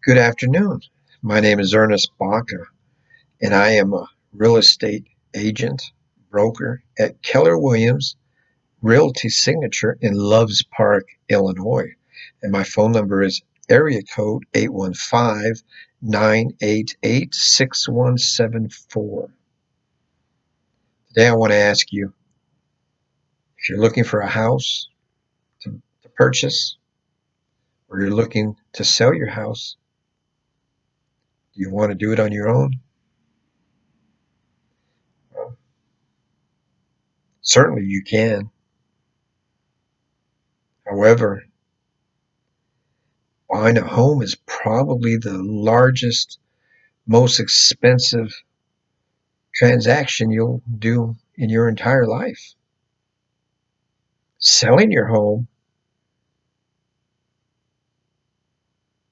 Good afternoon. My name is Ernest Baca, and I am a real estate agent, broker at Keller Williams Realty Signature in Loves Park, Illinois. And my phone number is area code 815-988-6174. Today I want to ask you, if you're looking for a house to purchase, or you're looking to sell your house, do you want to do it on your own? Well, certainly you can. However, buying a home is probably the largest, most expensive transaction you'll do in your entire life. Selling your home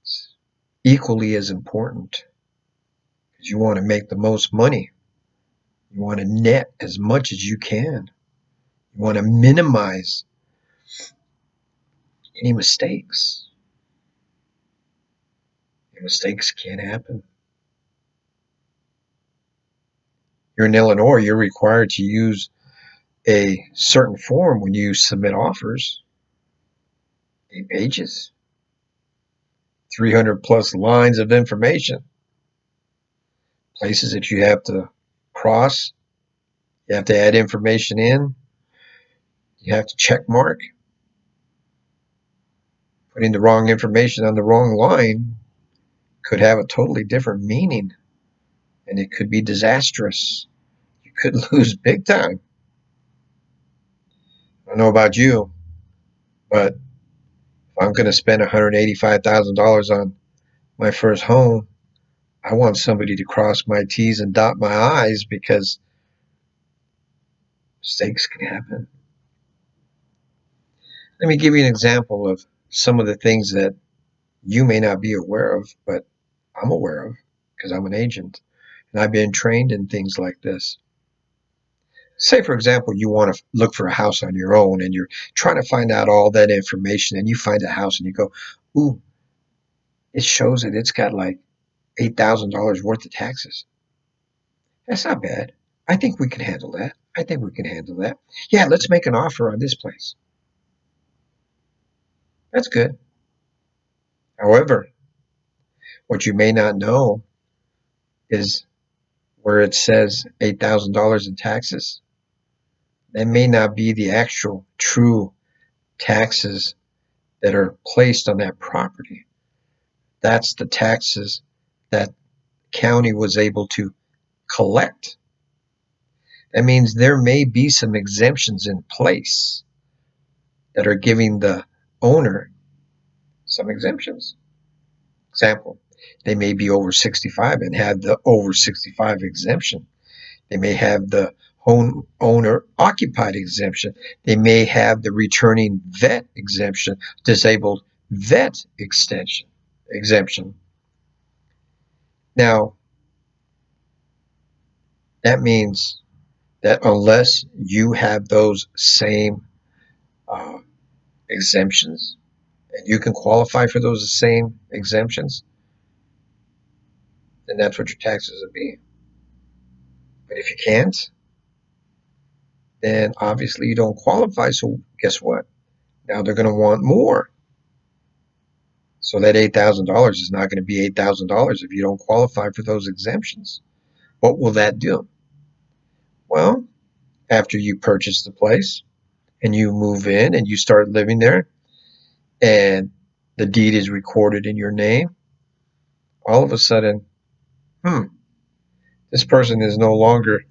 is equally as important because you want to make the most money. You want to net as much as you can. You want to minimize any mistakes. Mistakes can't happen. You're in Illinois, you're required to use a certain form when you submit offers. 8 pages, 300 plus lines of information, places that you have to cross, you have to add information in, you have to check mark. Putting the wrong information on the wrong line could have a totally different meaning, and it could be disastrous. You could lose big time. I don't know about you, but if I'm going to spend $185,000 on my first home, I want somebody to cross my T's and dot my I's because mistakes can happen. Let me give you an example of some of the things that you may not be aware of, but I'm aware of because I'm an agent and I've been trained in things like this. Say, for example, you want to look for a house on your own and you're trying to find out all that information, and you find a house and you go, ooh, it shows that it's got like $8,000 worth of taxes. That's not bad. I think we can handle that. I think we can handle that. Yeah, let's make an offer on this place. That's good. However, what you may not know is where it says $8,000 in taxes, that may not be the actual true taxes that are placed on that property. That's the taxes that county was able to collect. That means there may be some exemptions in place that are giving the owner some exemptions. Example, they may be over 65 and have the over 65 exemption. They may have the home owner occupied exemption. They may have the returning vet exemption, disabled vet extension exemption. Now, that means that unless you have those same uh, exemptions and you can qualify for those same exemptions, then that's what your taxes would be. But if you can't, then obviously you don't qualify. So guess what? Now they're going to want more. So that $8,000 is not going to be $8,000 if you don't qualify for those exemptions. What will that do? Well, after you purchase the place and you move in and you start living there and the deed is recorded in your name, all of a sudden, this person is no longer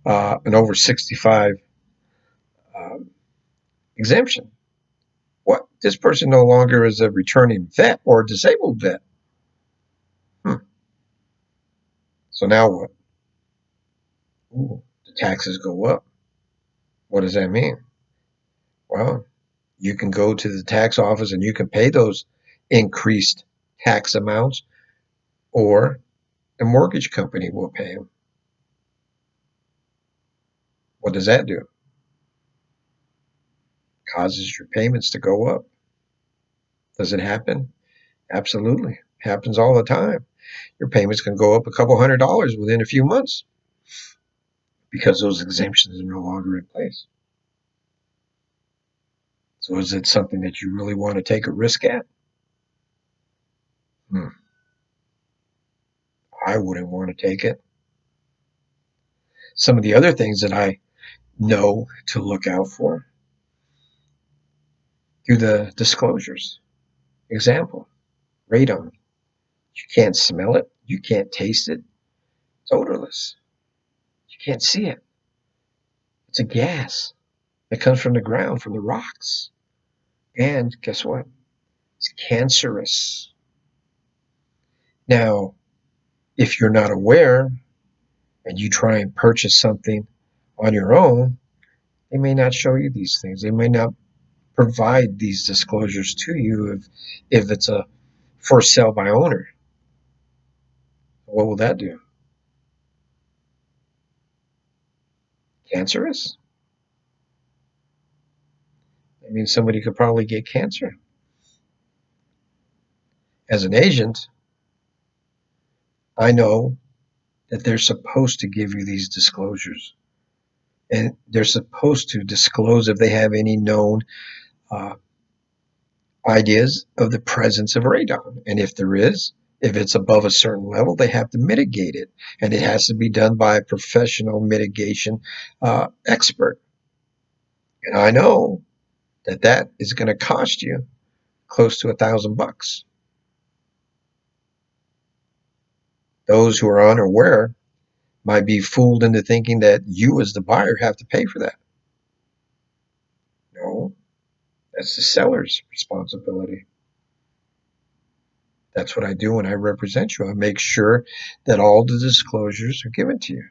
an over 65 um, exemption. What? This person no longer is a returning vet or a disabled vet. So now what? Ooh, the taxes go up. What does that mean? Well, you can go to the tax office and you can pay those increased tax amounts, or the mortgage company will pay them. What does that do? Causes your payments to go up. Does it happen? Absolutely. Happens all the time. Your payments can go up a couple $100 within a few months because those exemptions are no longer in place. So is it something that you really want to take a risk at? Hmm. I wouldn't want to take it. Some of the other things that I know to look out for through the disclosures. Example, radon. You can't smell it. You can't taste it. It's odorless. You can't see it. It's a gas that comes from the ground, from the rocks. And guess what? It's cancerous. Now, if you're not aware and you try and purchase something on your own, they may not show you these things. They may not provide these disclosures to you if it's a for sale by owner. What will that do? Cancerous? I mean, somebody could probably get cancer. As an agent, I know that they're supposed to give you these disclosures. And they're supposed to disclose if they have any known uh, ideas of the presence of radon. And if there is, if it's above a certain level, they have to mitigate it. And it has to be done by a professional mitigation expert. And I know that that is going to cost you close to $1,000. Those who are unaware might be fooled into thinking that you as the buyer have to pay for that. No, that's the seller's responsibility. That's what I do when I represent you. I make sure that all the disclosures are given to you.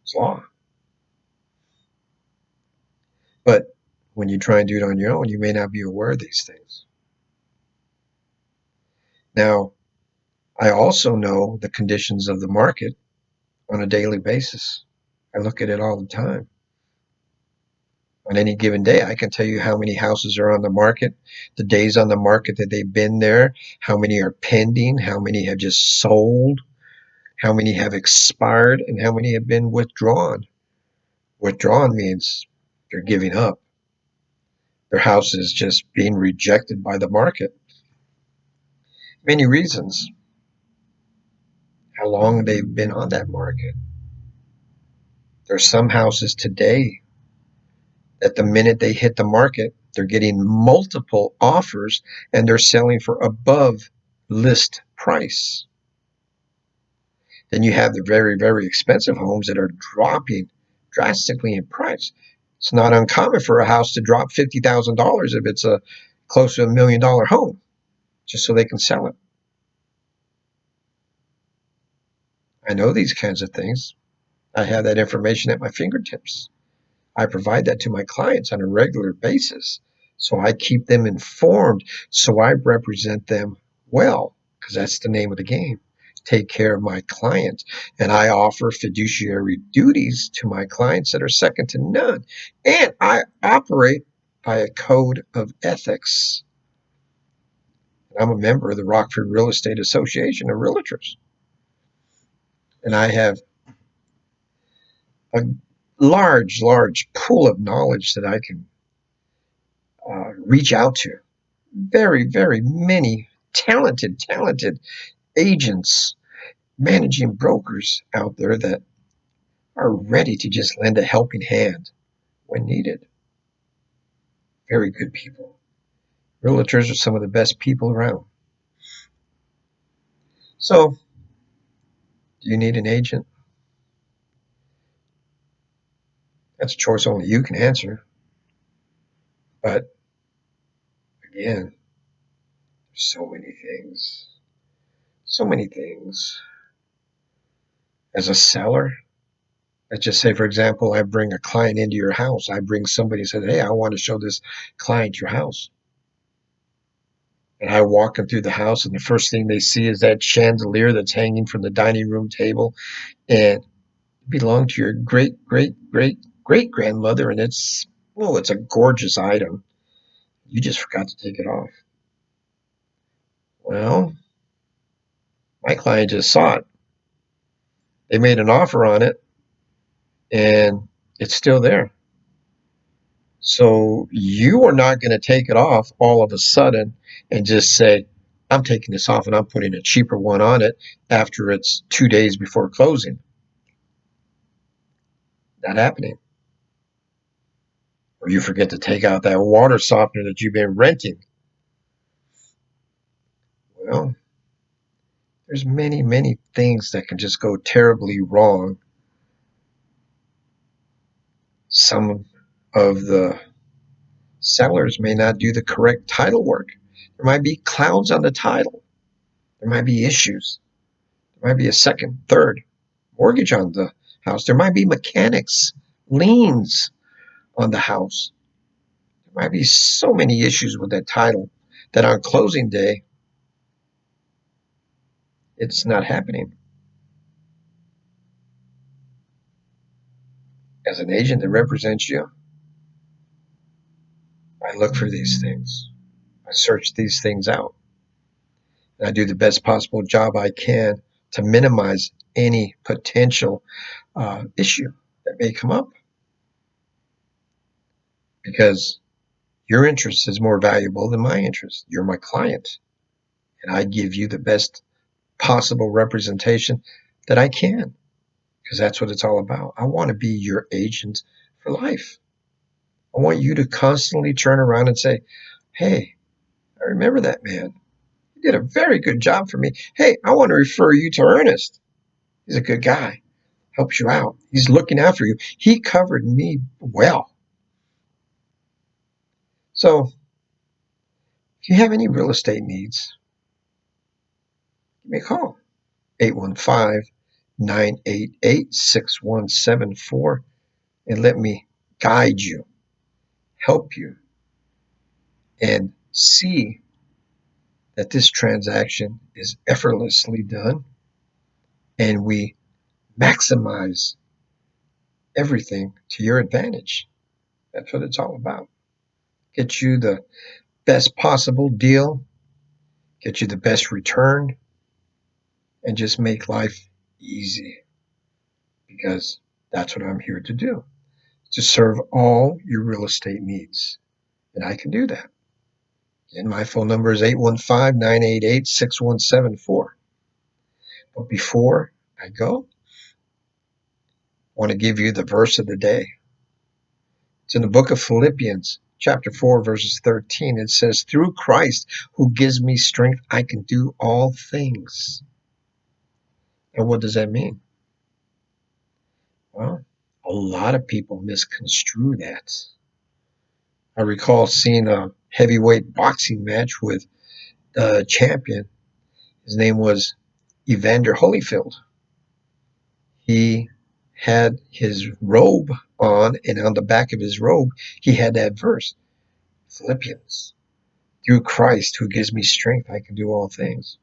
It's law. But when you try and do it on your own, you may not be aware of these things. Now, I also know the conditions of the market on a daily basis. I look at it all the time. On any given day, I can tell you how many houses are on the market, the days on the market that they've been there, how many are pending, how many have just sold, how many have expired, and how many have been withdrawn. Withdrawn means they're giving up. Their house is just being rejected by the market. Many reasons. How long they've been on that market. There's some houses today that the minute they hit the market, they're getting multiple offers and they're selling for above list price. Then you have the very, very expensive homes that are dropping drastically in price. It's not uncommon for a house to drop $50,000 if it's a close to $1 million home, just so they can sell it. I know these kinds of things. I have that information at my fingertips. I provide that to my clients on a regular basis. So I keep them informed. So I represent them well, because that's the name of the game. Take care of my clients. And I offer fiduciary duties to my clients that are second to none. And I operate by a code of ethics. I'm a member of the Rockford Real Estate Association of Realtors. And I have a large, large pool of knowledge that I can reach out to. Very, very many talented agents, managing brokers out there that are ready to just lend a helping hand when needed. Very good people. Realtors are some of the best people around. So, do you need an agent? That's a choice only you can answer. But again, there's so many things. So many things. As a seller, let's just say, for example, I bring a client into your house. I bring somebody and said, hey, I want to show this client your house. And I walk them through the house, and the first thing they see is that chandelier that's hanging from the dining room table, and it belonged to your great, great, great, great grandmother, and it's a gorgeous item. You just forgot to take it off. Well, client just saw it. They made an offer on it, and it's still there. So you are not going to take it off all of a sudden and just say, I'm taking this off and I'm putting a cheaper one on it after it's 2 days before closing. Not happening. Or you forget to take out that water softener that you've been renting. Well, there's many, many things that can just go terribly wrong. Some of the sellers may not do the correct title work. There might be clouds on the title. There might be issues. There might be a second, third mortgage on the house. There might be mechanics, liens on the house. There might be so many issues with that title that on closing day, it's not happening. As an agent that represents you, I look for these things. I search these things out. And I do the best possible job I can to minimize any potential issue that may come up. Because your interest is more valuable than my interest. You're my client. And I give you the best possible representation that I can. Because that's what it's all about. I want to be your agent for life. I want you to constantly turn around and say, hey, I remember that man. He did a very good job for me. Hey, I want to refer you to Ernest. He's a good guy. Helps you out. He's looking after you. He covered me well. So if you have any real estate needs, give me a call. 815-988-6174 and let me guide you, help you, and see that this transaction is effortlessly done and we maximize everything to your advantage. That's what it's all about. Get you the best possible deal, get you the best return, and just make life easy, because that's what I'm here to do, to serve all your real estate needs. And I can do that. And my phone number is 815-988-6174. But before I go, I want to give you the verse of the day. It's in the book of Philippians, chapter 4, verses 13. It says, through Christ who gives me strength, I can do all things. And what does that mean? Well, a lot of people misconstrue that. I recall seeing a heavyweight boxing match with the champion. His name was Evander Holyfield. He had his robe on, and on the back of his robe, he had that verse, Philippians. Through Christ who gives me strength, I can do all things.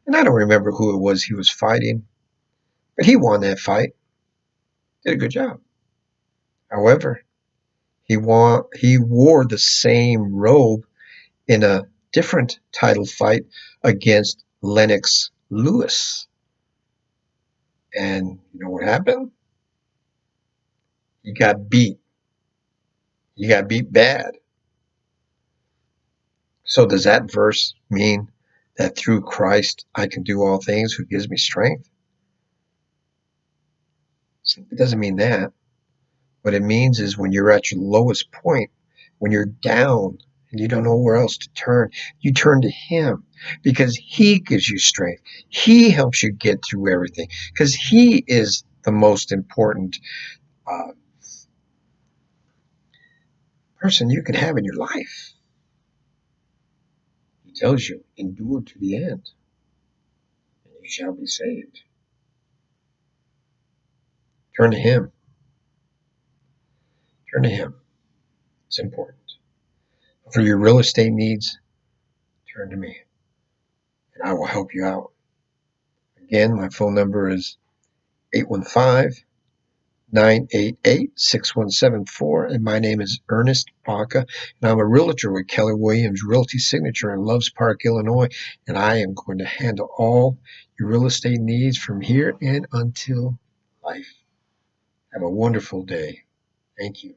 And I don't remember who it was he was fighting, but he won that fight. Did a good job. However, he wore the same robe in a different title fight against Lennox Lewis. And you know what happened? He got beat. He got beat bad. So does that verse mean that through Christ I can do all things who gives me strength? It doesn't mean that. What it means is when you're at your lowest point, when you're down and you don't know where else to turn, you turn to Him, because He gives you strength. He helps you get through everything, because He is the most important person you can have in your life. He tells you, endure to the end, and you shall be saved. Turn to Him. Turn to Him. It's important. For your real estate needs, turn to me, and I will help you out. Again, my phone number is 815 988-6174. And my name is Ernest Baca, and I'm a realtor with Keller Williams Realty Signature in Loves Park, Illinois. And I am going to handle all your real estate needs from here and until life. Have a wonderful day. Thank you.